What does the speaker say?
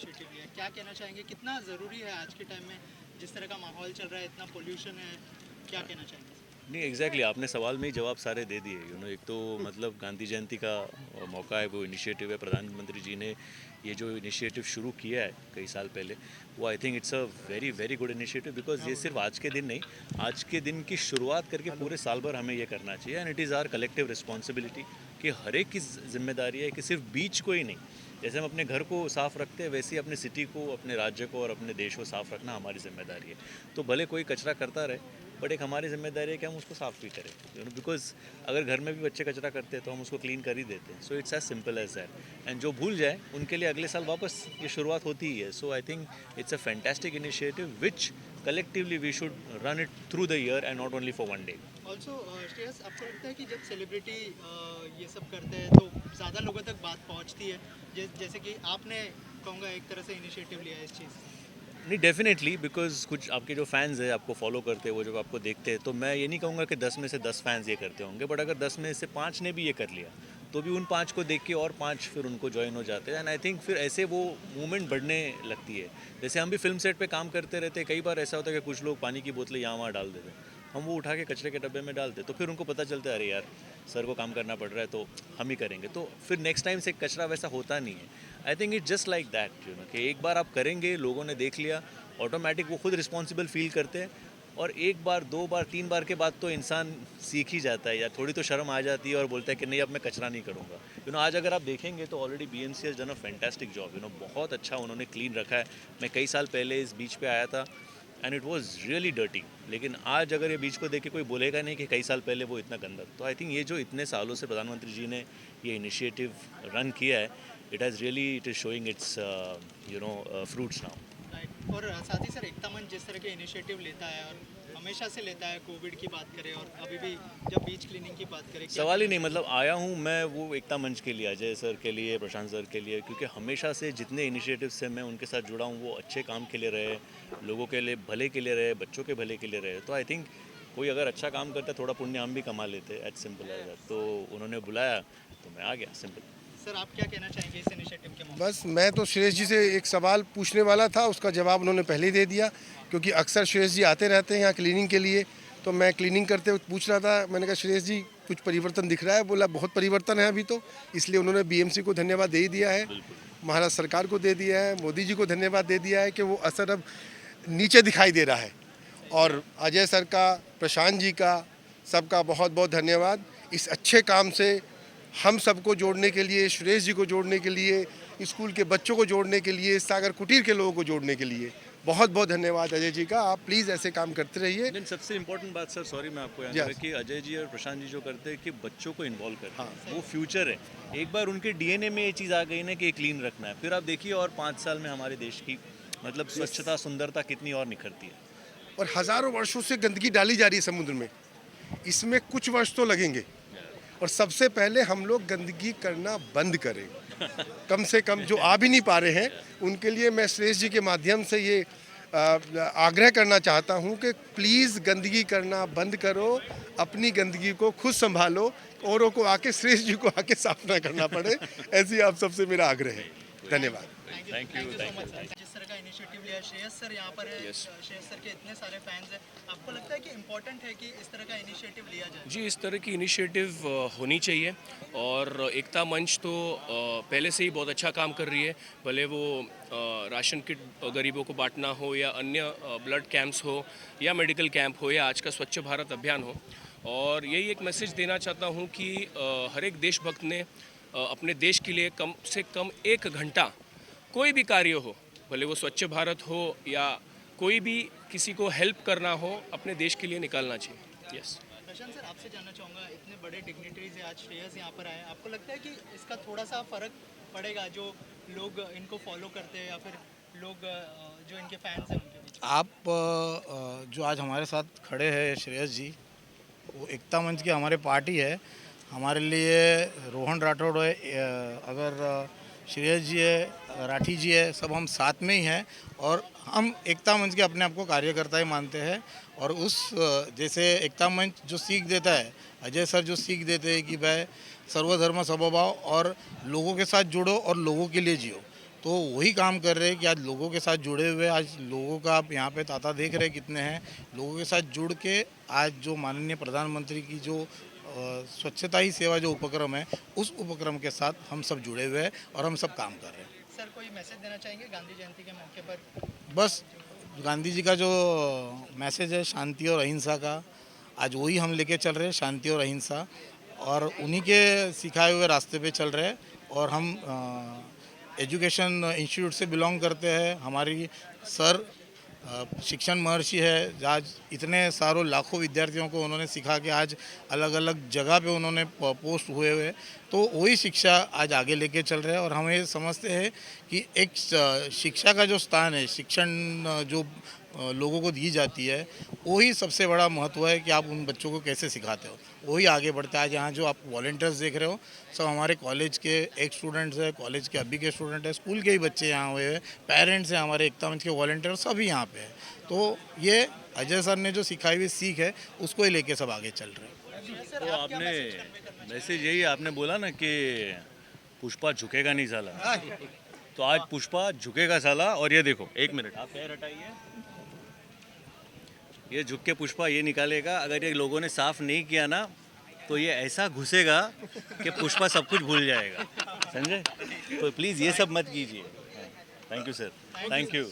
Initiative लिया, क्या कहना चाहेंगे, कितना ज़रूरी है आज के टाइम में जिस तरह का माहौल चल रहा है, इतना पोल्यूशन है, क्या कहना चाहेंगे? नहीं एग्जैक्टली आपने सवाल में ही जवाब सारे दे दिए एक तो मतलब गांधी जयंती का मौका है, वो इनिशिएटिव है प्रधानमंत्री जी ने ये जो इनिशिएटिव शुरू किया है कई साल पहले, वो आई think it's a very very good initiative because ये सिर्फ आज के दिन नहीं, आज के दिन की शुरुआत करके पूरे साल भर हमें ये करना चाहिए and it is our collective responsibility कि हर एक की जिम्मेदारी है कि सिर्फ बीच को ही नहीं, जैसे हम अपने घर को साफ़ रखते हैं वैसे ही अपने सिटी को, अपने राज्य को और अपने देश को साफ़ रखना हमारी जिम्मेदारी है। तो भले कोई कचरा करता रहे बट एक हमारी जिम्मेदारी है कि हम उसको साफ़ भी करें बिकॉज अगर घर में भी बच्चे कचरा करते हैं तो हम उसको क्लीन कर ही देते हैं। So it's as simple as that and जो भूल जाए उनके लिए अगले साल वापस ये शुरुआत होती ही है। So I think it's a fantastic initiative which collectively we should run it through the year and not only for one day. Also Shreyas, आपको लगता है कि जब सेलिब्रिटी ये सब करते हैं तो ज़्यादा लोगों तक बात पहुंचती है, जैसे कि आपने कहूँगा एक तरह से इनिशिएटिव लिया है इस चीज़? नहीं डेफिनेटली बिकॉज कुछ आपके जो फैंस हैं आपको फॉलो करते हैं, वो जब आपको देखते हैं तो मैं ये नहीं कहूँगा कि 10 में से 10 फैंस ये करते होंगे, बट अगर 10 में से 5 ने भी ये कर लिया तो भी उन 5 को देख के और 5 फिर उनको ज्वाइन हो जाते हैं एंड आई थिंक फिर ऐसे वो मूवमेंट बढ़ने लगती है। जैसे हम भी फिल्म सेट पे काम करते रहते हैं, कई बार ऐसा होता है कि कुछ लोग पानी की बोतलें यहाँ वहाँ डाल देते हैं, हम वो उठा के कचरे के डब्बे में डालते, तो फिर उनको पता चलता है अरे यार सर को काम करना पड़ रहा है तो हम ही करेंगे, तो फिर नेक्स्ट टाइम से कचरा वैसा होता नहीं है। I think it just like that कि एक बार आप करेंगे, लोगों ने देख लिया, ऑटोमेटिक वो खुद रिस्पॉन्सिबल फील करते हैं और एक बार 2 बार 3 बार के बाद तो इंसान सीख ही जाता है या थोड़ी तो शर्म आ जाती है और बोलता है कि नहीं अब मैं कचरा नहीं करूँगा। आज अगर आप देखेंगे तो already BMC has done a fantastic job, बहुत अच्छा उन्होंने क्लीन रखा है। मैं कई साल पहले इस बीच पे आया था and it was really dirty, लेकिन आज अगर ये बीच को देख के कोई बोलेगा नहीं कि कई साल पहले वो इतना गंदा। तो आई थिंक ये जो इतने सालों से प्रधानमंत्री जी ने ये इनिशिएटिव रन किया है, it is showing its fruits now. Right, और साथ ही सर एकता मंच जिस तरह के इनिशिएटिव लेता है और हमेशा से लेता है, कोविड की बात करें और अभी भी जब बीच क्लीनिंग की बात करें, क्या सवाल ही कहना नहीं, मतलब आया हूँ मैं वो एकता मंच के लिए, अजय सर के लिए, प्रशांत सर के लिए, क्योंकि हमेशा से जितने इनिशिएटिव से मैं उनके साथ जुड़ा हूँ वो अच्छे काम के लिए रहे, लोगों के लिए भले के लिए रहे, बच्चों के भले के लिए रहे। तो आई थिंक कोई अगर अच्छा काम करता है थोड़ा पुण्य हम भी कमा लेते, एज सिंपल एज दैट। तो उन्होंने बुलाया तो मैं आ गया, सिंपल। सर, आप क्या कहना चाहेंगे इस इनिशिएटिव के मौके बस मैं तो श्रेयस जी से एक सवाल पूछने वाला था, उसका जवाब उन्होंने पहले ही दे दिया, क्योंकि अक्सर श्रेयस जी आते रहते हैं यहाँ क्लीनिंग के लिए। तो मैं क्लीनिंग करते हुए पूछ रहा था, मैंने कहा श्रेयस जी कुछ परिवर्तन दिख रहा है? बोला बहुत परिवर्तन है अभी तो। इसलिए उन्होंने बीएमसी को धन्यवाद दे ही दिया है, महाराष्ट्र सरकार को दे दिया है, मोदी जी को धन्यवाद दे दिया है कि वो असर अब नीचे दिखाई दे रहा है। और अजय सर का, प्रशांत जी का, सबका बहुत बहुत धन्यवाद इस अच्छे काम से हम सबको जोड़ने के लिए, सुरेश जी को जोड़ने के लिए, स्कूल के बच्चों को जोड़ने के लिए, सागर कुटीर के लोगों को जोड़ने के लिए बहुत बहुत धन्यवाद अजय जी का। आप प्लीज़ ऐसे काम करते रहिए। लेकिन सबसे इम्पोर्टेंट बात सर, सॉरी मैं आपको यहाँ Yes. कि अजय जी और प्रशांत जी जो करते हैं कि बच्चों को इन्वॉल्व करते हैं, हाँ। वो फ्यूचर है। एक बार उनके डीएनए में ये चीज़ आ गई ना कि क्लीन रखना है, फिर आप देखिए और 5 साल में हमारे देश की मतलब स्वच्छता, सुंदरता कितनी और निखरती है। और हज़ारों वर्षों से गंदगी डाली जा रही है समुद्र में, इसमें कुछ वर्ष तो लगेंगे। और सबसे पहले हम लोग गंदगी करना बंद करें। कम से कम जो आ भी नहीं पा रहे हैं उनके लिए मैं सुरेश जी के माध्यम से ये आग्रह करना चाहता हूं कि प्लीज़ गंदगी करना बंद करो, अपनी गंदगी को खुद संभालो, औरों को आके सुरेश जी को आके साफ ना करना पड़े। ऐसी आप सबसे मेरा आग्रह है। धन्यवाद। Thank you, so thank much you. Sir, जिस तरह का इनिशिएटिव लिया है, श्रेयस सर यहाँ पर है। श्रेयस सर के इतने सारे फैंस हैं, आपको लगता है कि इम्पोर्टेंट है कि इस तरह का इनिशिएटिव लिया जाए? जी, इस तरह की इनिशिएटिव होनी चाहिए और एकता मंच तो पहले से ही बहुत अच्छा काम कर रही है, भले वो राशन किट गरीबों को बांटना हो या अन्य ब्लड कैंप्स हो या मेडिकल कैंप हो या आज का स्वच्छ भारत अभियान हो। और यही एक मैसेज देना चाहता हूँ कि हर एक देशभक्त ने अपने देश के लिए कम से कम 1 घंटा कोई भी कार्य हो, भले वो स्वच्छ भारत हो या कोई भी किसी को हेल्प करना हो, अपने देश के लिए निकालना चाहिए। यस। प्रशांत सर, आपसे जानना चाहूँगा, इतने बड़े डिग्निटरीज हैं, आज श्रेयस यहाँ पर आए, आपको लगता है कि इसका थोड़ा सा फ़र्क पड़ेगा जो लोग इनको फॉलो करते हैं या फिर लोग जो इनके फैंस हैं उनके बीच? आप जो आज हमारे साथ खड़े हैं श्रेयस जी, वो एकता मंच की हमारे पार्टी है। हमारे लिए रोहन राठौड़ है, अगर श्रेयस जी है, राठी जी है, सब हम साथ में ही हैं और हम एकता मंच के अपने आप को कार्यकर्ता ही मानते हैं। और उस जैसे एकता मंच जो सीख देता है, अजय सर जो सीख देते हैं कि भाई सर्वधर्म समभाव और लोगों के साथ जुड़ो और लोगों के लिए जियो, तो वही काम कर रहे हैं कि आज लोगों के साथ जुड़े हुए, आज लोगों का आप यहाँ पे तांता देख रहे हैं कितने हैं, लोगों के साथ जुड़ के आज जो माननीय प्रधानमंत्री की जो स्वच्छता ही सेवा जो उपक्रम है, उस उपक्रम के साथ हम सब जुड़े हुए हैं और हम सब काम कर रहे हैं। सर कोई मैसेज देना चाहेंगे गांधी जयंती के मौके पर? बस गांधी जी का जो मैसेज है शांति और अहिंसा का, आज वही हम लेके चल रहे हैं, शांति और अहिंसा, और उन्हीं के सिखाए हुए रास्ते पे चल रहे हैं। और हम एजुकेशन इंस्टीट्यूट से बिलोंग करते हैं। हमारी सर शिक्षण महर्षि है, आज इतने सारों लाखों विद्यार्थियों को उन्होंने सिखा के आज अलग अलग जगह पे उन्होंने पोस्ट हुए हुए, तो वही शिक्षा आज आगे लेके चल रहे हैं। और हम ये समझते हैं कि एक शिक्षा का जो स्थान है, शिक्षण जो लोगों को दी जाती है, वही सबसे बड़ा महत्व है कि आप उन बच्चों को कैसे सिखाते हो, वही आगे बढ़ता है। आज यहाँ जो आप वॉलंटियर्स देख रहे हो, सब हमारे कॉलेज के एक स्टूडेंट्स हैं, कॉलेज के अभी के स्टूडेंट हैं, स्कूल के ही बच्चे यहाँ हुए हैं, पेरेंट्स हैं, हमारे एकता मंच के वॉलंटियर सभी यहाँ पे हैं। तो ये अजय सर ने जो सिखाई हुई सीख है, उसको ही लेके सब आगे चल रहे हैं। तो आपने मैसेज यही आपने बोला ना कि पुष्पा झुकेगा नहीं साला, तो आज पुष्पा झुकेगा साला। और ये देखो, एक मिनट आप पैर हटाइए, ये झुक के पुष्पा ये निकालेगा। अगर ये लोगों ने साफ नहीं किया ना, तो ये ऐसा घुसेगा कि पुष्पा सब कुछ भूल जाएगा, समझे? तो प्लीज़ ये सब मत कीजिए। Thank you sir, thank you.